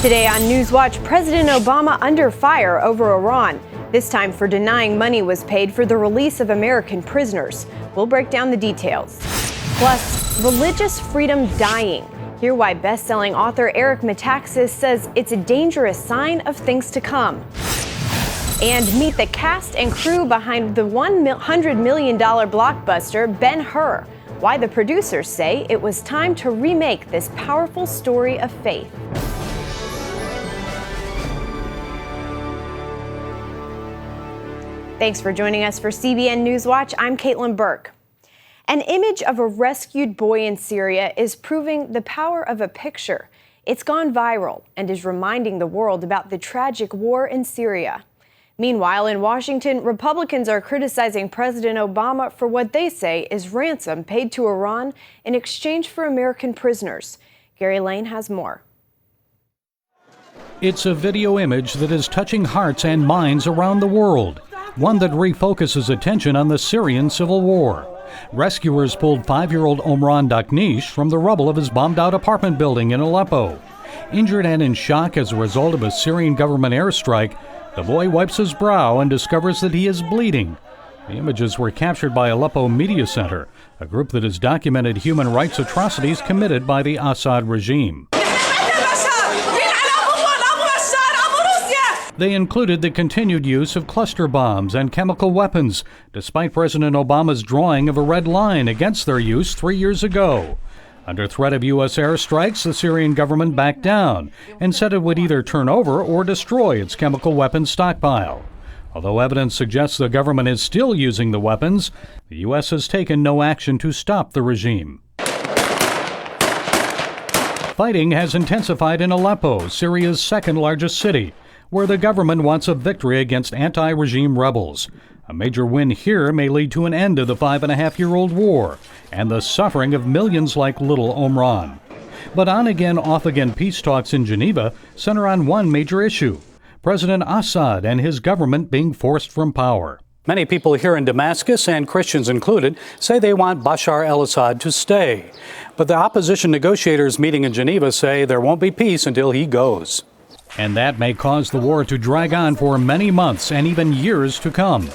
Today on NewsWatch, President Obama under fire over Iran, this time for denying money was paid for the release of American prisoners. We'll break down the details. Plus, religious freedom dying. Hear why best-selling author Eric Metaxas says it's a dangerous sign of things to come. And meet the cast and crew behind the $100 million blockbuster Ben-Hur. Why the producers say it was time to remake this powerful story of faith. Thanks for joining us for CBN Newswatch. I'm Caitlin Burke. An image of a rescued boy in Syria is proving the power of a picture. It's gone viral and is reminding the world about the tragic war in Syria. Meanwhile, in Washington, Republicans are criticizing President Obama for what they say is ransom paid to Iran in exchange for American prisoners. Gary Lane has more. It's a video image that is touching hearts and minds around the world. One that refocuses attention on the Syrian civil war. Rescuers pulled 5-year-old Omran Daknish from the rubble of his bombed-out apartment building in Aleppo. Injured and in shock as a result of a Syrian government airstrike, the boy wipes his brow and discovers that he is bleeding. The images were captured by Aleppo Media Center, a group that has documented human rights atrocities committed by the Assad regime. They included the continued use of cluster bombs and chemical weapons, despite President Obama's drawing of a red line against their use 3 years ago. Under threat of U.S. airstrikes, the Syrian government backed down and said it would either turn over or destroy its chemical weapons stockpile. Although evidence suggests the government is still using the weapons, the U.S. has taken no action to stop the regime. Fighting has intensified in Aleppo, Syria's second-largest city, where the government wants a victory against anti-regime rebels. A major win here may lead to an end of the 5.5-year-old war and the suffering of millions like little Omran. But on-again, off-again peace talks in Geneva center on one major issue: President Assad and his government being forced from power. Many people here in Damascus, and Christians included, say they want Bashar al-Assad to stay. But the opposition negotiators meeting in Geneva say there won't be peace until he goes. And that may cause the war to drag on for many months and even years to come.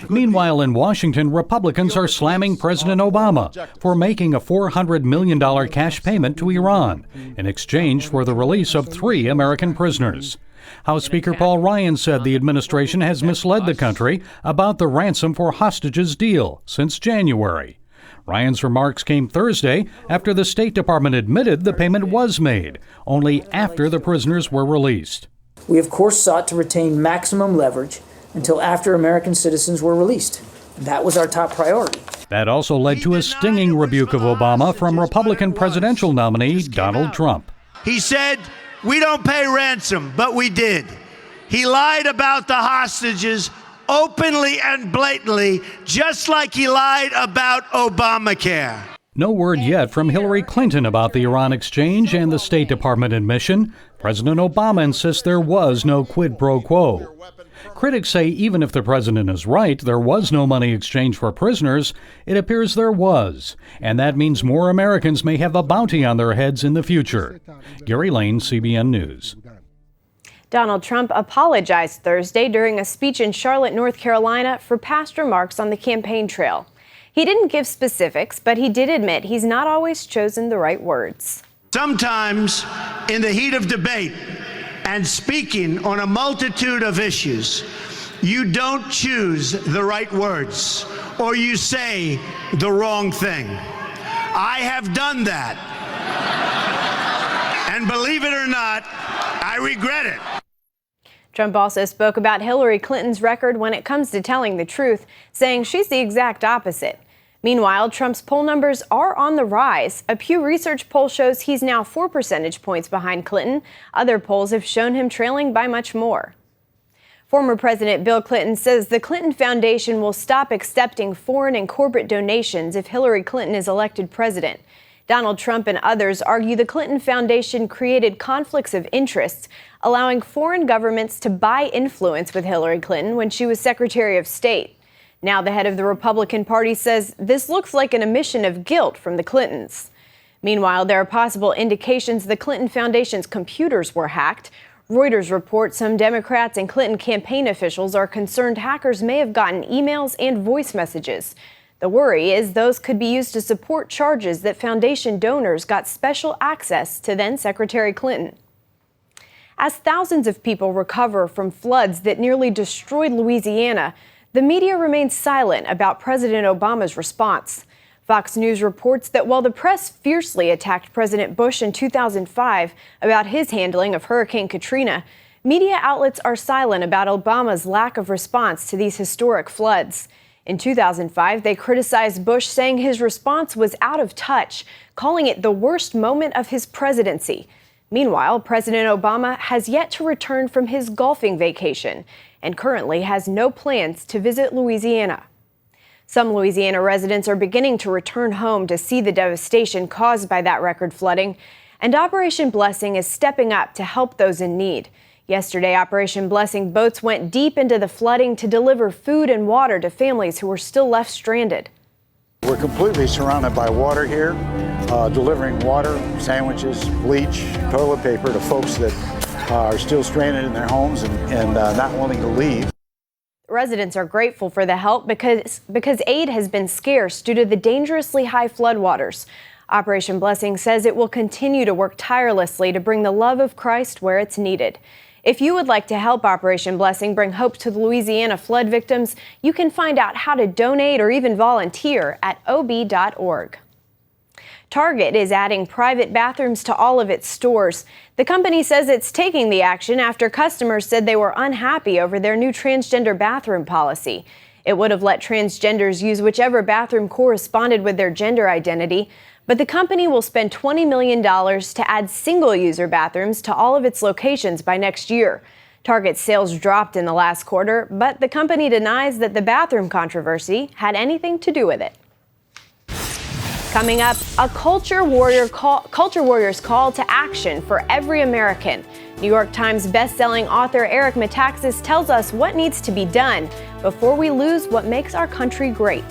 Meanwhile, in Washington, Republicans are slamming President Obama for making a $400 million cash payment to Iran in exchange for the release of 3 American prisoners. House Speaker Paul Ryan said the administration has misled the country about the ransom for hostages deal since January. Ryan's remarks came Thursday after the State Department admitted the payment was made, only after the prisoners were released. We, of course, sought to retain maximum leverage until after American citizens were released. That was our top priority. That also led to a stinging rebuke of Obama from Republican presidential nominee Donald Trump. He said, "We don't pay ransom," but we did. He lied about the hostages openly and blatantly, just like he lied about Obamacare. No word yet from Hillary Clinton about the Iran exchange and the State Department admission. President Obama insists there was no quid pro quo. Critics say even if the president is right, there was no money exchanged for prisoners, it appears there was. And that means more Americans may have a bounty on their heads in the future. Gary Lane, CBN News. Donald Trump apologized Thursday during a speech in Charlotte, North Carolina, for past remarks on the campaign trail. He didn't give specifics, but he did admit he's not always chosen the right words. Sometimes, in the heat of debate and speaking on a multitude of issues, you don't choose the right words or you say the wrong thing. I have done that. And believe it or not, I regret it. Trump also spoke about Hillary Clinton's record when it comes to telling the truth, saying she's the exact opposite. Meanwhile, Trump's poll numbers are on the rise. A Pew Research poll shows he's now 4 percentage points behind Clinton. Other polls have shown him trailing by much more. Former President Bill Clinton says the Clinton Foundation will stop accepting foreign and corporate donations if Hillary Clinton is elected president. Donald Trump and others argue the Clinton Foundation created conflicts of interest, allowing foreign governments to buy influence with Hillary Clinton when she was Secretary of State. Now the head of the Republican Party says this looks like an admission of guilt from the Clintons. Meanwhile, there are possible indications the Clinton Foundation's computers were hacked. Reuters reports some Democrats and Clinton campaign officials are concerned hackers may have gotten emails and voice messages. The worry is those could be used to support charges that foundation donors got special access to then-Secretary Clinton. As thousands of people recover from floods that nearly destroyed Louisiana, the media remains silent about President Obama's response. Fox News reports that while the press fiercely attacked President Bush in 2005 about his handling of Hurricane Katrina, media outlets are silent about Obama's lack of response to these historic floods. In 2005, they criticized Bush, saying his response was out of touch, calling it the worst moment of his presidency. Meanwhile, President Obama has yet to return from his golfing vacation and currently has no plans to visit Louisiana. Some Louisiana residents are beginning to return home to see the devastation caused by that record flooding, and Operation Blessing is stepping up to help those in need. Yesterday, Operation Blessing boats went deep into the flooding to deliver food and water to families who were still left stranded. We're completely surrounded by water here, delivering water, sandwiches, bleach, toilet paper to folks that are still stranded in their homes and not wanting to leave. Residents are grateful for the help because aid has been scarce due to the dangerously high floodwaters. Operation Blessing says it will continue to work tirelessly to bring the love of Christ where it's needed. If you would like to help Operation Blessing bring hope to the Louisiana flood victims, you can find out how to donate or even volunteer at ob.org. Target is adding private bathrooms to all of its stores. The company says it's taking the action after customers said they were unhappy over their new transgender bathroom policy. It would have let transgenders use whichever bathroom corresponded with their gender identity, but the company will spend $20 million to add single-user bathrooms to all of its locations by next year. Target's sales dropped in the last quarter, but the company denies that the bathroom controversy had anything to do with it. Coming up, a culture warriors call to action for every American. New York Times bestselling author Eric Metaxas tells us what needs to be done before we lose what makes our country great.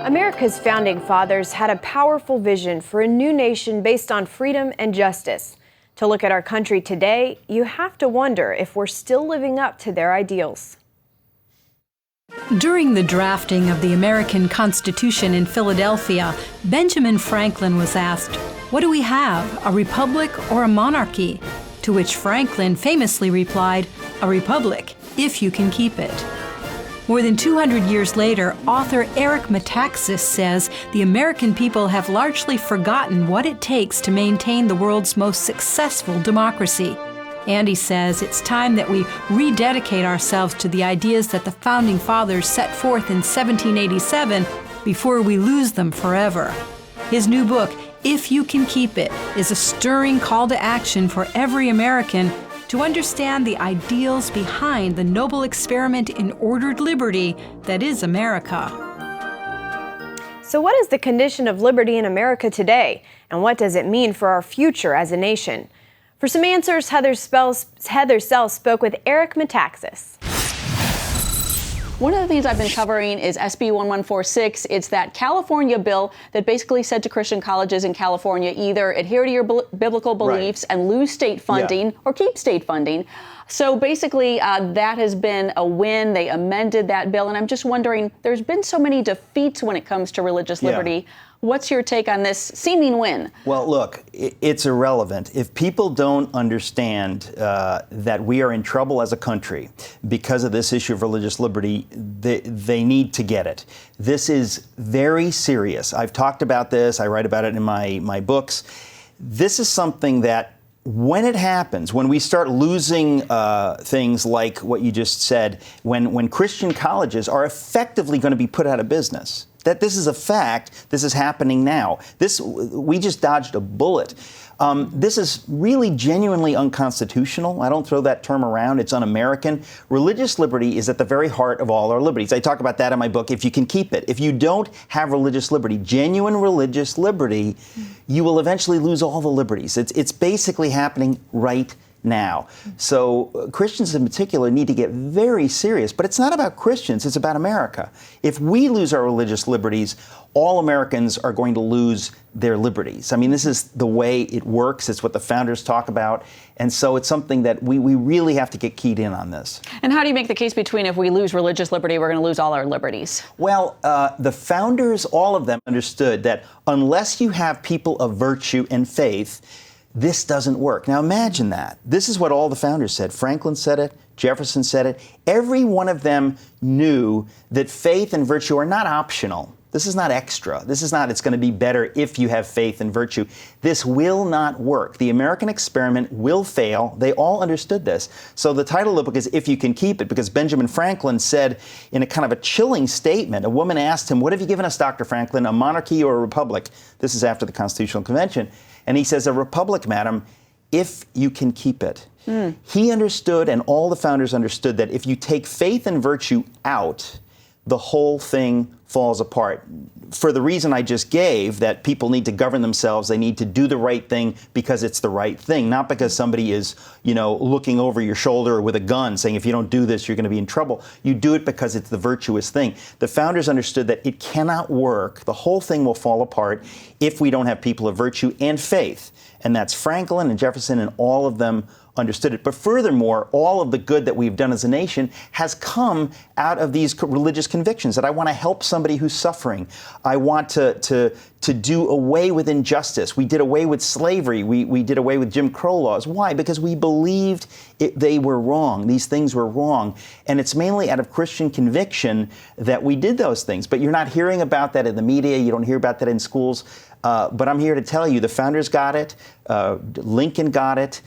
America's founding fathers had a powerful vision for a new nation based on freedom and justice. To look at our country today, you have to wonder if we're still living up to their ideals. During the drafting of the American Constitution in Philadelphia, Benjamin Franklin was asked, "What do we have, a republic or a monarchy?" To which Franklin famously replied, "A republic, if you can keep it." More than 200 years later, author Eric Metaxas says the American people have largely forgotten what it takes to maintain the world's most successful democracy. And he says it's time that we rededicate ourselves to the ideas that the Founding Fathers set forth in 1787 before we lose them forever. His new book, If You Can Keep It, is a stirring call to action for every American to understand the ideals behind the noble experiment in ordered liberty that is America. So what is the condition of liberty in America today? And what does it mean for our future as a nation? For some answers, Heather Sells spoke with Eric Metaxas. One of the things I've been covering is SB 1146. It's that California bill that basically said to Christian colleges in California, either adhere to your biblical beliefs and lose state funding or keep state funding. So basically, that has been a win. They amended that bill. And I'm just wondering, there's been so many defeats when it comes to religious liberty. What's your take on this seeming win? Well, look, it's irrelevant. If people don't understand that we are in trouble as a country because of this issue of religious liberty, they need to get it. This is very serious. I've talked about this. I write about it in my books. This is something that when it happens, when we start losing things like what you just said, when Christian colleges are effectively going to be put out of business, that this is a fact, this is happening now. We just dodged a bullet. This is really genuinely unconstitutional. I don't throw that term around. It's un-American. Religious liberty is at the very heart of all our liberties. I talk about that in my book, If You Can Keep It. If you don't have religious liberty, genuine religious liberty, you will eventually lose all the liberties. It's basically happening right now. So Christians in particular need to get very serious. But it's not about Christians, it's about America. If we lose our religious liberties, all Americans are going to lose their liberties. I mean, this is the way it works. It's what the founders talk about. And so it's something that we really have to get keyed in on this. And how do you make the case between if we lose religious liberty, we're going to lose all our liberties? Well, the founders, all of them, understood that unless you have people of virtue and faith, this doesn't work. Now imagine that. This is what all the founders said. Franklin said it. Jefferson said it. Every one of them knew that faith and virtue are not optional. This is not extra. This is not, it's going to be better if you have faith and virtue. This will not work. The American experiment will fail. They all understood this. So the title of the book is If You Can Keep It, because Benjamin Franklin said in a kind of a chilling statement, a woman asked him, what have you given us, Dr. Franklin, a monarchy or a republic? This is after the Constitutional Convention. And he says, a republic, madam, if you can keep it. He understood, and all the founders understood, that if you take faith and virtue out, the whole thing falls apart. For the reason I just gave, that people need to govern themselves, they need to do the right thing because it's the right thing, not because somebody is, looking over your shoulder with a gun saying, if you don't do this, you're going to be in trouble. You do it because it's the virtuous thing. The founders understood that it cannot work. The whole thing will fall apart if we don't have people of virtue and faith. And that's Franklin and Jefferson, and all of them understood it. But furthermore, all of the good that we've done as a nation has come out of these religious convictions, that I want to help somebody who's suffering. I want to do away with injustice. We did away with slavery. We did away with Jim Crow laws. Why? Because we believed they were wrong. These things were wrong. And it's mainly out of Christian conviction that we did those things. But you're not hearing about that in the media. You don't hear about that in schools. But I'm here to tell you, the founders got it. Lincoln got it.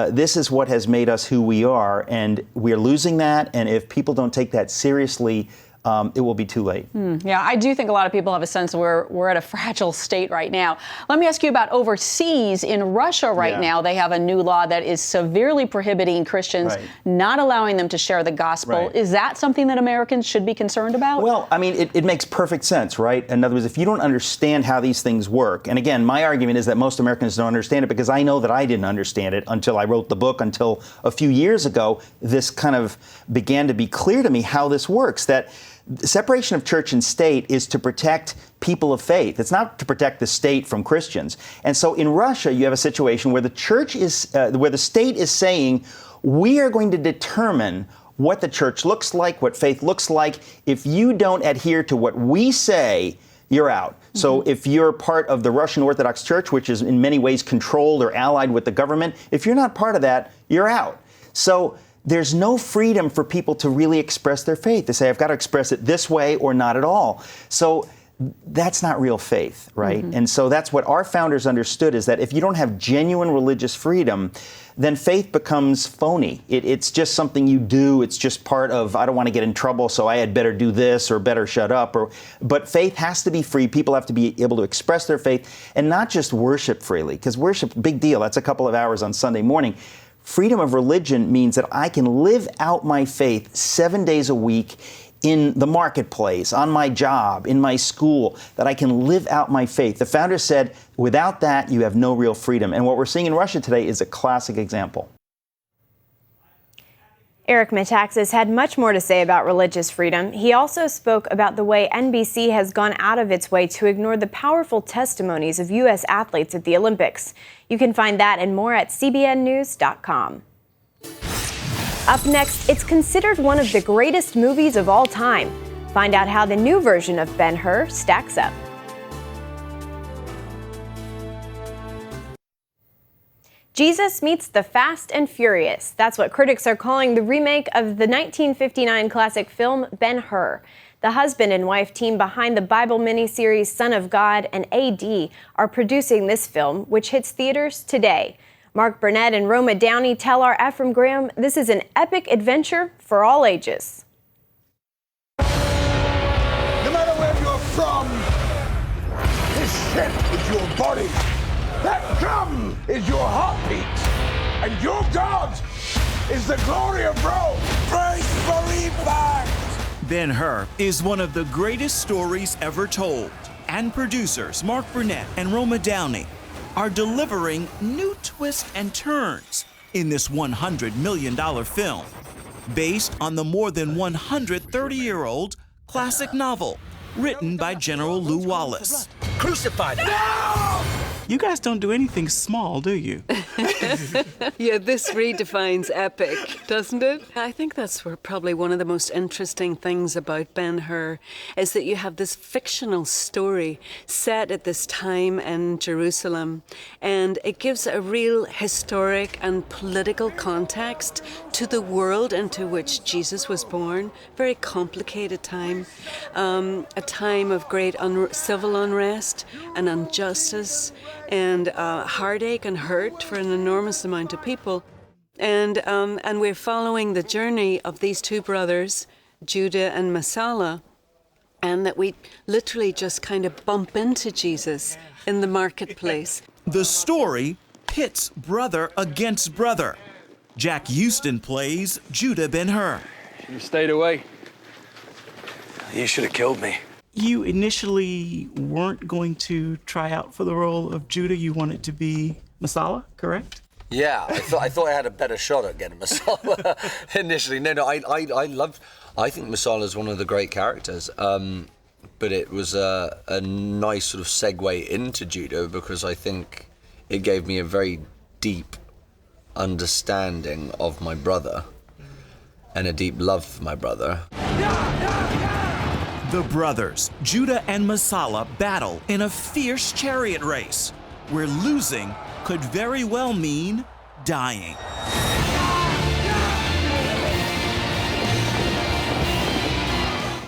This is what has made us who we are, and we're losing that. And if people don't take that seriously, it will be too late. Yeah, I do think a lot of people have a sense we're at a fragile state right now. Let me ask you about overseas. In Russia right now, they have a new law that is severely prohibiting Christians, not allowing them to share the gospel. Is that something that Americans should be concerned about? Well, I mean, it makes perfect sense, right? In other words, if you don't understand how these things work, and again, my argument is that most Americans don't understand it, because I know that I didn't understand it until I wrote the book, until a few years ago, this kind of began to be clear to me how this works, that the separation of church and state is to protect people of faith. It's not to protect the state from Christians. And so in Russia, you have a situation where the church is, where the state is saying, we are going to determine what the church looks like, what faith looks like. If you don't adhere to what we say, you're out. So if you're part of the Russian Orthodox Church, which is in many ways controlled or allied with the government, if you're not part of that, you're out. So there's no freedom for people to really express their faith. They say, I've got to express it this way or not at all. So that's not real faith, right? And so that's what our founders understood, is that if you don't have genuine religious freedom, then faith becomes phony. It's just something you do. It's just part of, I don't want to get in trouble, so I had better do this or better shut up. But faith has to be free. People have to be able to express their faith and not just worship freely, because worship, big deal. That's a couple of hours on Sunday morning. Freedom of religion means that I can live out my faith 7 days a week in the marketplace, on my job, in my school, that I can live out my faith. The founders said, without that, you have no real freedom. And what we're seeing in Russia today is a classic example. Eric Metaxas had much more to say about religious freedom. He also spoke about the way NBC has gone out of its way to ignore the powerful testimonies of U.S. athletes at the Olympics. You can find that and more at CBNNews.com. Up next, it's considered one of the greatest movies of all time. Find out how the new version of Ben-Hur stacks up. Jesus meets the Fast and Furious. That's what critics are calling the remake of the 1959 classic film Ben-Hur. The husband and wife team behind the Bible miniseries Son of God and AD are producing this film, which hits theaters today. Mark Burnett and Roma Downey tell our Ephraim Graham this is an epic adventure for all ages. No matter where you're from, this ship is your body. That drum is your heartbeat. And your God is the glory of Rome. Praise for impact. Ben-Hur is one of the greatest stories ever told. And producers Mark Burnett and Roma Downey are delivering new twists and turns in this $100 million film, based on the more than 130-year-old classic novel written by General Lew Wallace. Crucified! No! You guys don't do anything small, do you? Yeah, this redefines epic, doesn't it? I think that's probably one of the most interesting things about Ben-Hur is that you have this fictional story set at this time in Jerusalem, and it gives a real historic and political context to the world into which Jesus was born. Very complicated time, a time of great civil unrest and injustice, and heartache and hurt for an enormous amount of people. And we're following the journey of these two brothers, Judah and Messiah, and that we literally just kind of bump into Jesus in the marketplace. The story pits brother against brother. Jack Houston plays Judah Ben-Hur. You stayed away. You should have killed me. You initially weren't going to try out for the role of Judah. You wanted to be Messiah, correct? Yeah, I thought I had a better shot at getting Messiah initially. No, I think Messiah is one of the great characters. But it was a nice sort of segue into Judah because I think it gave me a very deep understanding of my brother and a deep love for my brother. The brothers, Judah and Messiah, battle in a fierce chariot race where losing could very well mean dying.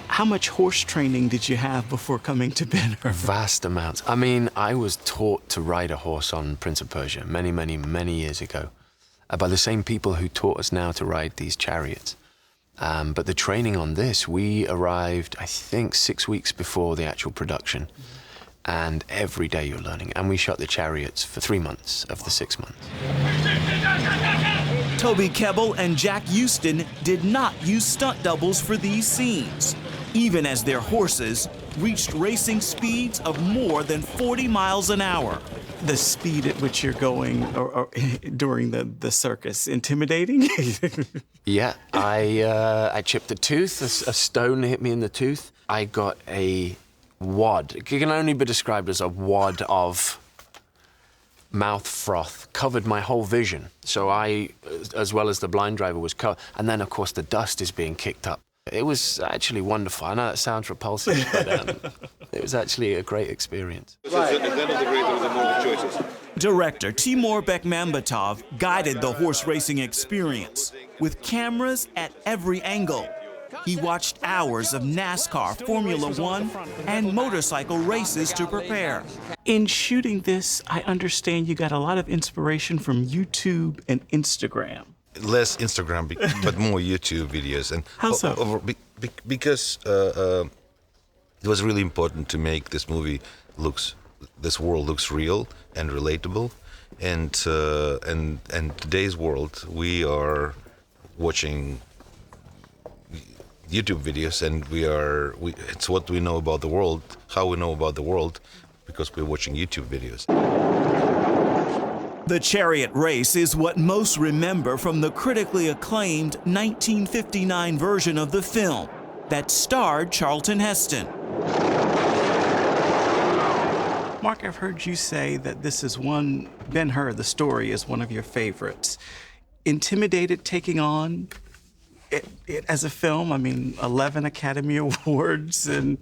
How much horse training did you have before coming to Ben-Hur? Vast amounts. I mean, I was taught to ride a horse on Prince of Persia many years ago by the same people who taught us now to ride these chariots. But the training on this, we arrived, I think, 6 weeks before the actual production. And every day you're learning. And we shot the chariots for 3 months of the 6 months. Toby Kebbell and Jack Houston did not use stunt doubles for these scenes, even as their horses reached racing speeds of more than 40 miles an hour. The speed at which you're going or during the circus, intimidating? Yeah, I chipped a tooth, a stone hit me in the tooth. I got a wad. It can only be described as a wad of mouth froth, covered my whole vision. So I, as well as the blind driver, was covered. And then, of course, the dust is being kicked up. It was actually wonderful. I know that sounds repulsive, but it was actually a great experience. Director Timur Bekmambetov guided the horse racing experience with cameras at every angle. He watched hours of NASCAR, Formula One, and motorcycle races to prepare. In shooting this, I understand you got a lot of inspiration from YouTube and Instagram. Less Instagram, but more YouTube videos. And how so? Because it was really important to make this this world looks real and relatable. And today's world, we are watching YouTube videos, and it's what we know about the world, how we know about the world, because we're watching YouTube videos. The chariot race is what most remember from the critically acclaimed 1959 version of the film that starred Charlton Heston. Mark, I've heard you say that this is Ben-Hur, the story, is one of your favorites. Intimidated taking on it as a film? I mean, 11 Academy Awards, and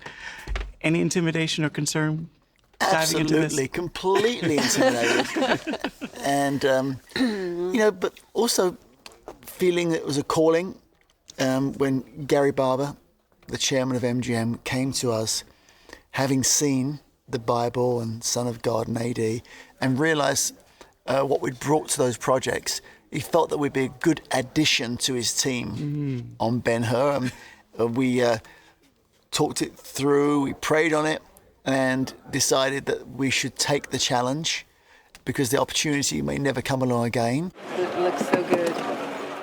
any intimidation or concern? Absolutely, completely intimidated. And, but also feeling that it was a calling when Gary Barber, the chairman of MGM, came to us, having seen the Bible and Son of God and AD, and realized what we'd brought to those projects. He felt that we'd be a good addition to his team on Ben-Hur. We talked it through, we prayed on it, and decided that we should take the challenge because the opportunity may never come along again. It looks so good.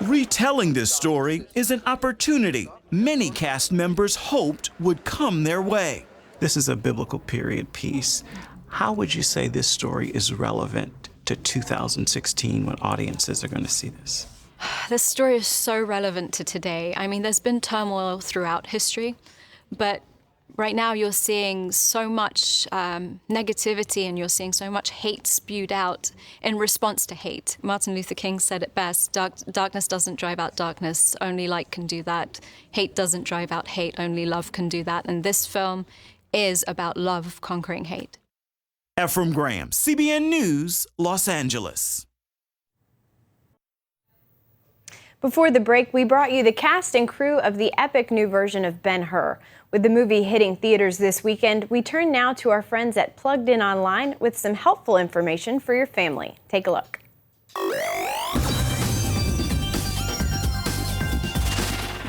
Retelling this story is an opportunity many cast members hoped would come their way. This is a biblical period piece. How would you say this story is relevant to 2016 when audiences are going to see this? This story is so relevant to today. I mean, there's been turmoil throughout history, but right now you're seeing so much negativity and you're seeing so much hate spewed out in response to hate. Martin Luther King said it best, darkness doesn't drive out darkness, only light can do that. Hate doesn't drive out hate, only love can do that. And this film is about love conquering hate. Ephraim Graham, CBN News, Los Angeles. Before the break, we brought you the cast and crew of the epic new version of Ben-Hur. With the movie hitting theaters this weekend, we turn now to our friends at Plugged In Online with some helpful information for your family. Take a look.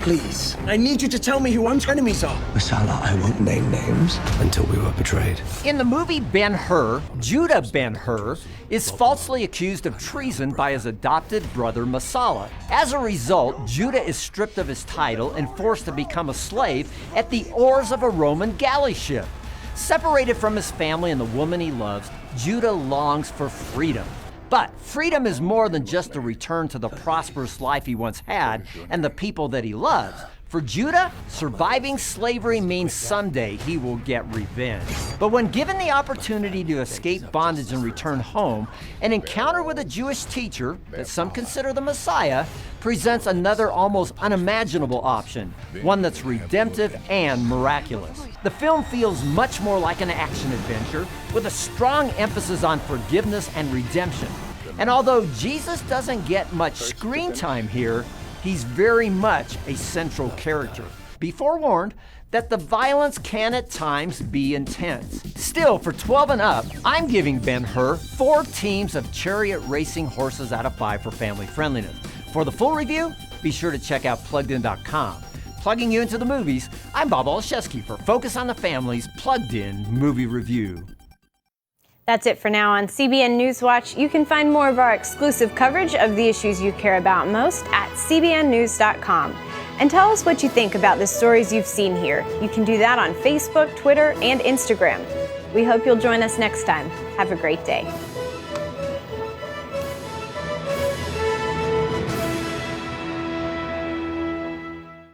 Please, I need you to tell me who Ant's enemies are. Masala, I won't name names until we were betrayed. In the movie Ben-Hur, Judah Ben-Hur is falsely accused of treason by his adopted brother Masala. As a result, Judah is stripped of his title and forced to become a slave at the oars of a Roman galley ship. Separated from his family and the woman he loves, Judah longs for freedom. But freedom is more than just a return to the prosperous life he once had and the people that he loves. For Judah, surviving slavery means someday he will get revenge. But when given the opportunity to escape bondage and return home, an encounter with a Jewish teacher, that some consider the Messiah, presents another almost unimaginable option, one that's redemptive and miraculous. The film feels much more like an action adventure, with a strong emphasis on forgiveness and redemption. And although Jesus doesn't get much screen time here, he's very much a central character. Be forewarned that the violence can at times be intense. Still, for 12 and up, I'm giving Ben-Hur 4 teams of chariot racing horses out of 5 for family friendliness. For the full review, be sure to check out PluggedIn.com. Plugging you into the movies, I'm Bob Olszewski for Focus on the Family's Plugged In Movie Review. That's it for now on CBN NewsWatch. You can find more of our exclusive coverage of the issues you care about most at cbnnews.com. And tell us what you think about the stories you've seen here. You can do that on Facebook, Twitter, and Instagram. We hope you'll join us next time. Have a great day.